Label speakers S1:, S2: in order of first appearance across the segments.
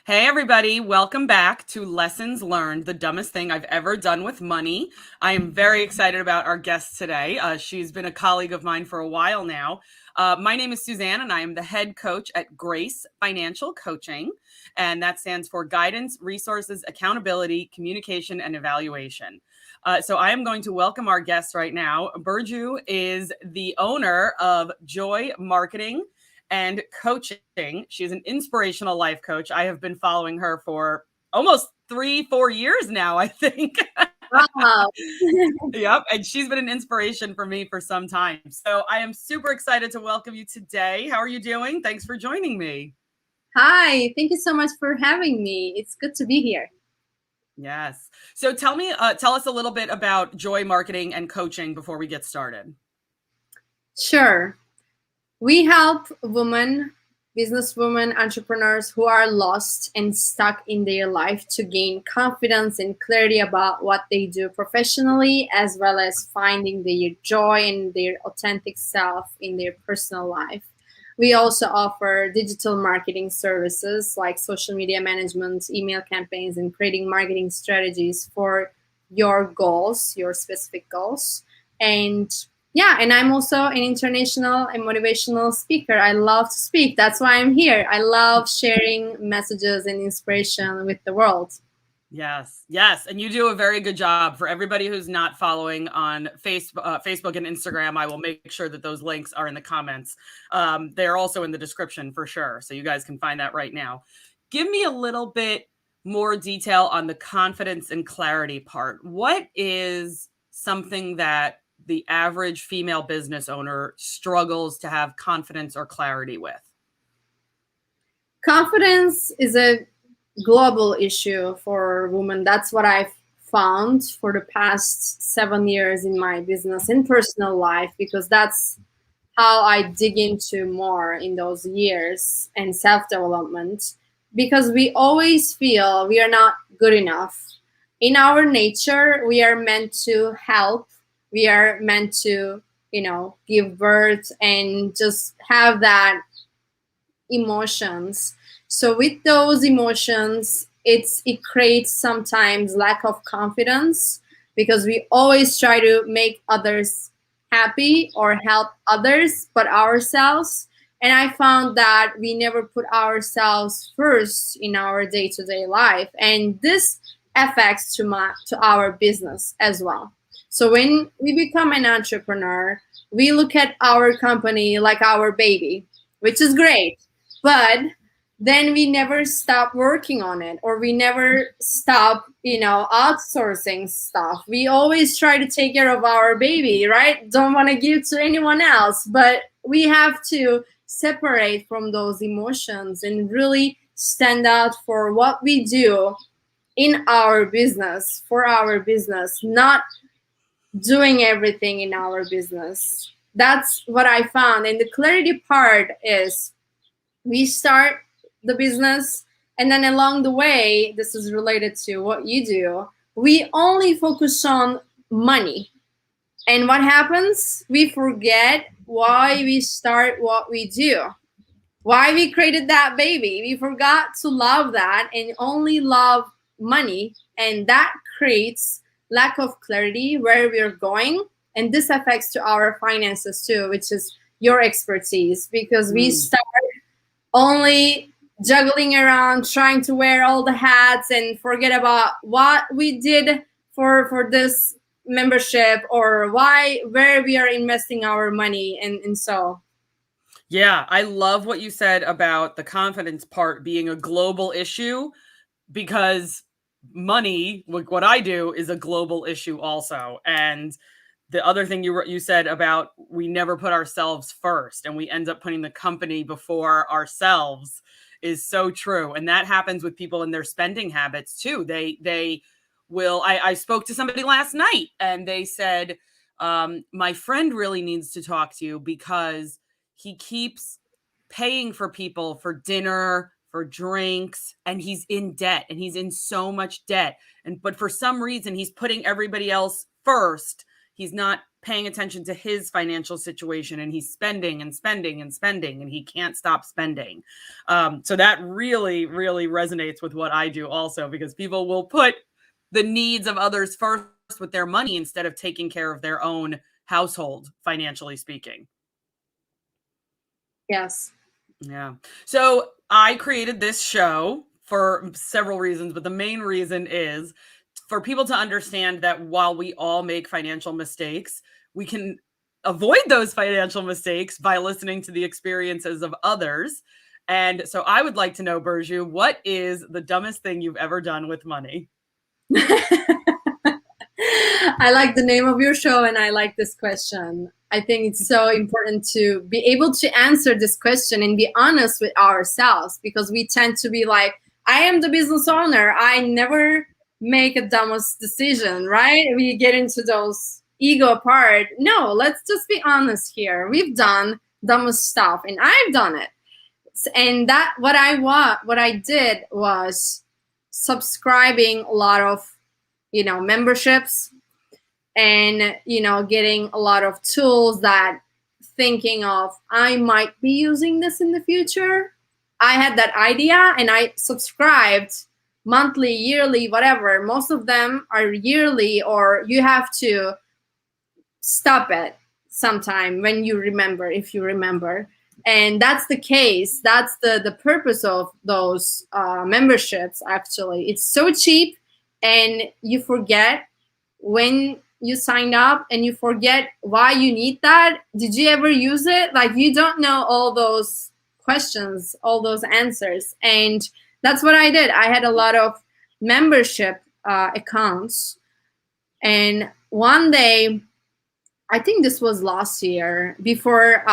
S1: Hey, everybody. Welcome back to Lessons Learned, the dumbest thing I've ever done with money. I am very excited about our guest today. She's been a colleague of mine for a while now. My name is Suzanne, and I am the head coach at Grace Financial Coaching. And that stands for Guidance, Resources, Accountability, Communication, and Evaluation. So I am going to welcome our guest right now. Burcu is the owner of Joyy Marketing and Coaching. She's an inspirational life coach. I have been following her for almost 3-4 years now, I think.
S2: Wow.
S1: Yep. And she's been an inspiration for me for some time. So I am super excited to welcome you today. How are you doing? Thanks for joining me.
S2: Hi, thank you so much for having me. It's good to be here.
S1: Yes. So tell us a little bit about Joyy Marketing and Coaching before we get started.
S2: Sure. We help women, businesswomen, entrepreneurs who are lost and stuck in their life to gain confidence and clarity about what they do professionally, as well as finding their joy and their authentic self in their personal life. We also offer digital marketing services like social media management, email campaigns, and creating marketing strategies for your goals, your specific goals. And yeah, and I'm also an international and motivational speaker. I love to speak. That's why I'm here. I love sharing messages and inspiration with the world.
S1: Yes. And you do a very good job. For everybody who's not following on Facebook and Instagram, I will make sure that those links are in the comments. They're also in the description for sure. So you guys can find that right now. Give me a little bit more detail on the confidence and clarity part. What is something that the average female business owner struggles to have confidence or clarity with?
S2: Confidence is a global issue for women. That's what I've found for the past 7 years in my business and personal life, because that's how I dig into more in those years and self development. Because we always feel we are not good enough. In our nature, we are meant to help, we are meant to, give birth and just have that emotions. So with those emotions, it creates sometimes lack of confidence, because we always try to make others happy or help others but ourselves. And I found that we never put ourselves first in our day-to-day life, and this affects to our business as well. So when we become an entrepreneur, we look at our company like our baby, which is great, but then we never stop working on it, or we never stop outsourcing stuff. We always try to take care of our baby, right? Don't want to give to anyone else, but we have to separate from those emotions and really stand out for what we do in our business, for our business, not doing everything in our business. That's what I found. And the clarity part is, we start the business, and then along the way, this is related to what you do, we only focus on money. And what happens? We forget why we start what we do, why we created that baby. We forgot to love that and only love money, and that creates lack of clarity where we're going. And this affects to our finances too, which is your expertise, because we start only juggling around, trying to wear all the hats, and forget about what we did for this membership, or where we are investing our money, and so.
S1: Yeah, I love what you said about the confidence part being a global issue, because money, like what I do, is a global issue also. And the other thing you said about we never put ourselves first and we end up putting the company before ourselves is so true. And that happens with people in their spending habits too. They will. I spoke to somebody last night and they said, my friend really needs to talk to you because he keeps paying for people for dinner, for drinks, and he's in debt, and he's in so much debt. But for some reason, he's putting everybody else first. he's not paying attention to his financial situation, and he's spending and spending and spending, and he can't stop spending. So that really, really resonates with what I do also, because people will put the needs of others first with their money instead of taking care of their own household, financially speaking.
S2: Yes.
S1: Yeah. So I created this show for several reasons, but the main reason is for people to understand that while we all make financial mistakes, we can avoid those financial mistakes by listening to the experiences of others. And so I would like to know, Burcu, what is the dumbest thing you've ever done with money?
S2: I like the name of your show, and I like this question. I think it's so important to be able to answer this question and be honest with ourselves, because we tend to be like, I am the business owner, I never make a dumbest decision, right? We get into those ego part. No, let's just be honest here. We've done dumbest stuff, and I've done it. And that what I did was subscribing a lot of memberships, and getting a lot of tools that thinking of I might be using this in the future. I had that idea and I subscribed monthly, yearly, whatever. Most of them are yearly, or you have to stop it sometime when you remember, if you remember. And that's the case. That's the purpose of those memberships. Actually, it's so cheap, and you forget when you sign up, and you forget why you need that. Did you ever use it? Like, you don't know all those questions, all those answers. And that's what I did. I had a lot of membership accounts, and one day, I think this was last year, before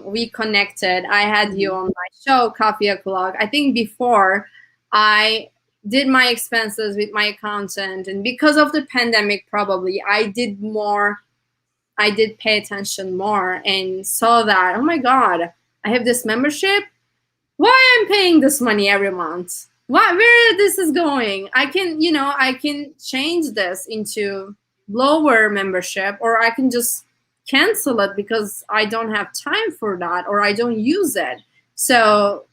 S2: we connected, I had you on my show, Coffee O'Clock. I think before I did my expenses with my accountant, and because of the pandemic, probably I did pay attention more, and saw that, oh my God, I have this membership. Why I'm paying this money every month? Where this is going? I can change this into lower membership, or I can just cancel it because I don't have time for that, or I don't use it. So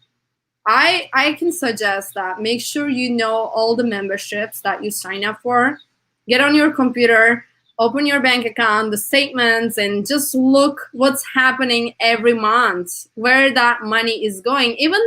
S2: I can suggest that make sure you know all the memberships that you sign up for. Get on your computer, open your bank account, the statements, and just look what's happening every month, where that money is going, even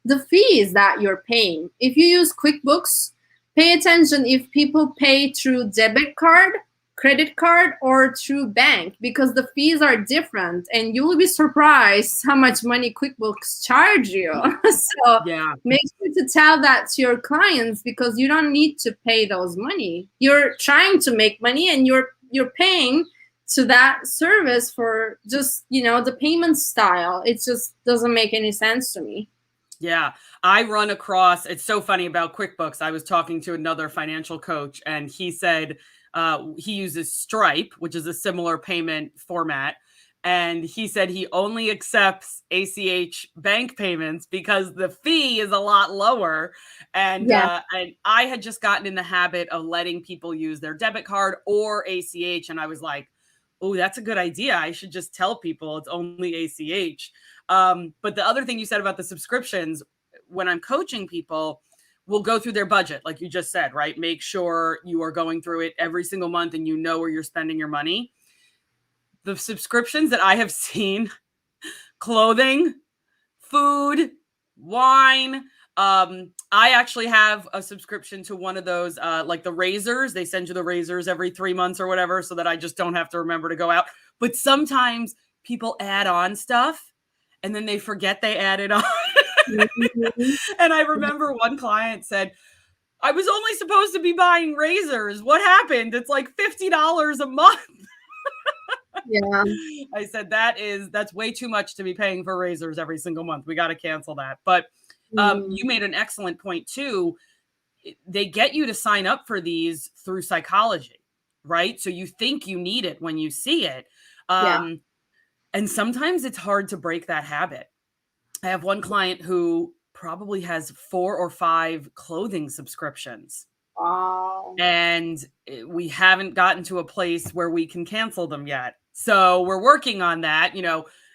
S2: the fees that you're paying. If you use QuickBooks, pay attention if people pay through debit card, credit card, or through bank, because the fees are different, and you will be surprised how much money QuickBooks charge you. So
S1: Yeah.
S2: make sure to tell that to your clients, because you don't need to pay those money. You're trying to make money, and you're paying to that service for just the payment style. It just doesn't make any sense to me.
S1: Yeah, I run across, it's so funny about QuickBooks. I was talking to another financial coach, and he said he uses Stripe, which is a similar payment format. And he said he only accepts ACH bank payments because the fee is a lot lower. And,
S2: Yeah.
S1: and I had just gotten in the habit of letting people use their debit card or ACH. And I was like, oh, that's a good idea. I should just tell people it's only ACH. But the other thing you said about the subscriptions, when I'm coaching people, we'll go through their budget, like you just said, right? Make sure you are going through it every single month and you know where you're spending your money. The subscriptions that I have seen, clothing, food, wine. I actually have a subscription to one of those, like the razors. They send you the razors every 3 months or whatever, so that I just don't have to remember to go out. But sometimes people add on stuff and then they forget they added on.
S2: Mhm.
S1: And I remember one client said, I was only supposed to be buying razors. What happened? It's like $50 a month.
S2: Yeah.
S1: I said, that's way too much to be paying for razors every single month. We got to cancel that. But you made an excellent point too. They get you to sign up for these through psychology, right? So you think you need it when you see it.
S2: Yeah.
S1: And sometimes it's hard to break that habit. I have one client who probably has 4 or 5 clothing subscriptions.
S2: Wow.
S1: And we haven't gotten to a place where we can cancel them yet. So we're working on that.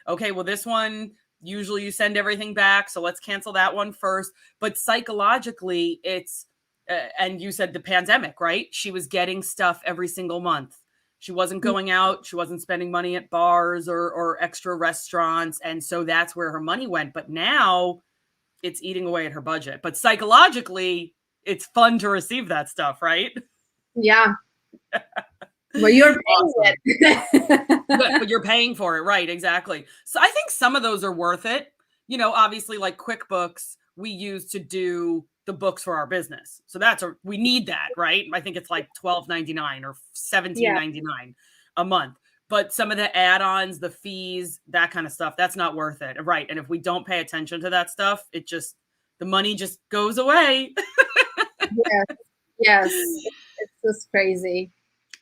S1: Okay, well, this one, usually you send everything back, so let's cancel that one first. But psychologically, it's and you said the pandemic, right? She was getting stuff every single month. She wasn't going out. She wasn't spending money at bars or extra restaurants. And so that's where her money went. But now it's eating away at her budget. But psychologically, it's fun to receive that stuff, right?
S2: Yeah. Well, you're paying
S1: Awesome.
S2: it.
S1: But you're paying for it, right? Exactly. So I think some of those are worth it. Obviously, like QuickBooks, we use to do the books for our business. So we need that, right? I think it's like $12.99 or $17.99 a month. But some of the add-ons, the fees, that kind of stuff, that's not worth it, right? And if we don't pay attention to that stuff, the money just goes away.
S2: Yes, it's just crazy.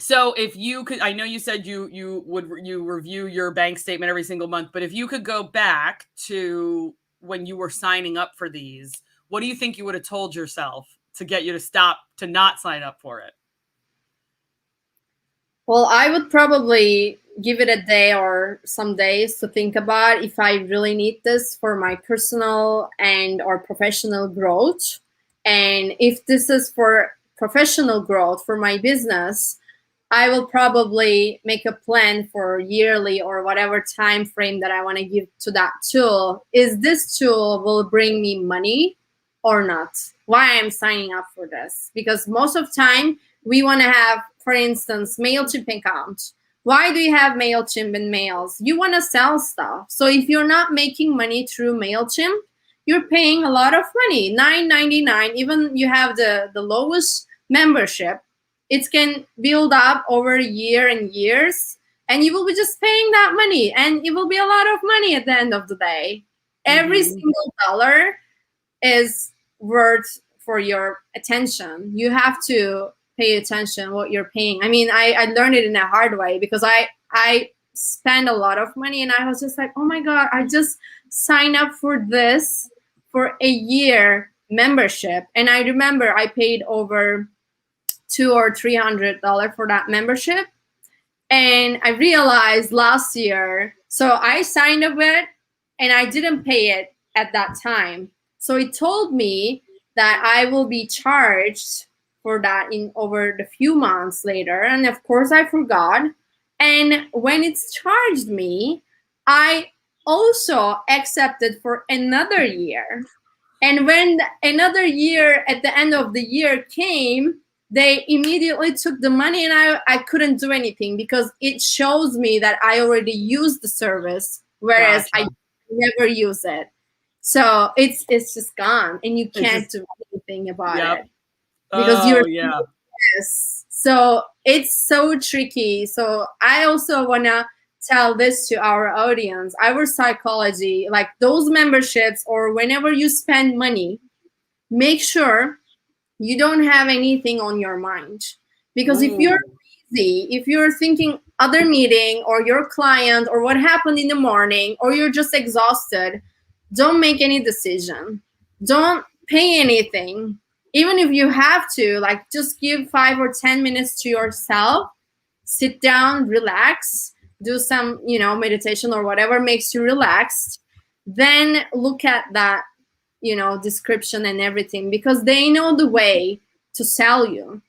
S1: So if you could, I know you said you review your bank statement every single month, but if you could go back to when you were signing up for these, what do you think you would have told yourself to get you to not sign up for it?
S2: Well, I would probably give it a day or some days to think about if I really need this for my personal and or professional growth. And if this is for professional growth for my business, I will probably make a plan for yearly or whatever time frame that I want to give to that tool. Is this tool will bring me money or not? Why I'm signing up for this? Because most of the time we want to have, for instance, MailChimp account. Why do you have MailChimp and mails? You want to sell stuff. So if you're not making money through MailChimp, you're paying a lot of money, $9.99. Even you have the lowest membership, it can build up over a year and years, and you will be just paying that money, and it will be a lot of money at the end of the day. Every single dollar is worth for your attention. You have to pay attention what you're paying. I mean, I learned it in a hard way because I spend a lot of money, and I was just like, oh my God, I just signed up for this for a year membership. And I remember I paid over $200 or $300 for that membership. And I realized last year, so I signed up with, and I didn't pay it at that time. So it told me that I will be charged for that in over the few months later. And of course I forgot. And when it's charged me, I also accepted for another year. And when another year at the end of the year came, they immediately took the money, and I couldn't do anything because it shows me that I already used the service, whereas I never use it. So it's just gone, and you can't do anything about it because so it's so tricky. So I also want to tell this to our audience, our psychology, like those memberships or whenever you spend money, make sure you don't have anything on your mind. Because if you're busy, if you're thinking other meeting or your client or what happened in the morning, or you're just exhausted, don't make any decision. Don't pay anything. Even if you have to, like, just give 5 or 10 minutes to yourself, sit down, relax, do some, meditation or whatever makes you relaxed. Then look at that, description and everything, because they know the way to sell you.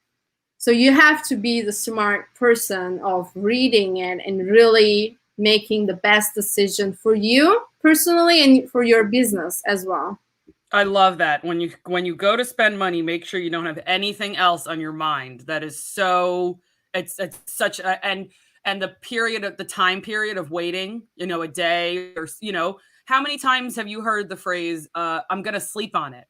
S2: So you have to be the smart person of reading it and really making the best decision for you personally and for your business as well.
S1: I love that. When you go to spend money, make sure you don't have anything else on your mind. That is so, it's such a, and the time period of waiting, a day or, how many times have you heard the phrase, I'm going to sleep on it?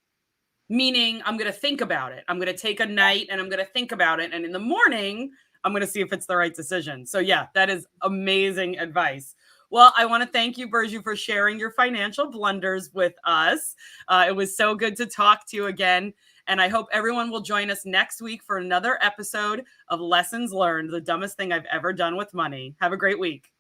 S1: Meaning I'm going to think about it. I'm going to take a night and I'm going to think about it. And in the morning, I'm going to see if it's the right decision. So yeah, that is amazing advice. Well, I want to thank you, Burcu, for sharing your financial blunders with us. It was so good to talk to you again. And I hope everyone will join us next week for another episode of Lessons Learned, the dumbest thing I've ever done with money. Have a great week.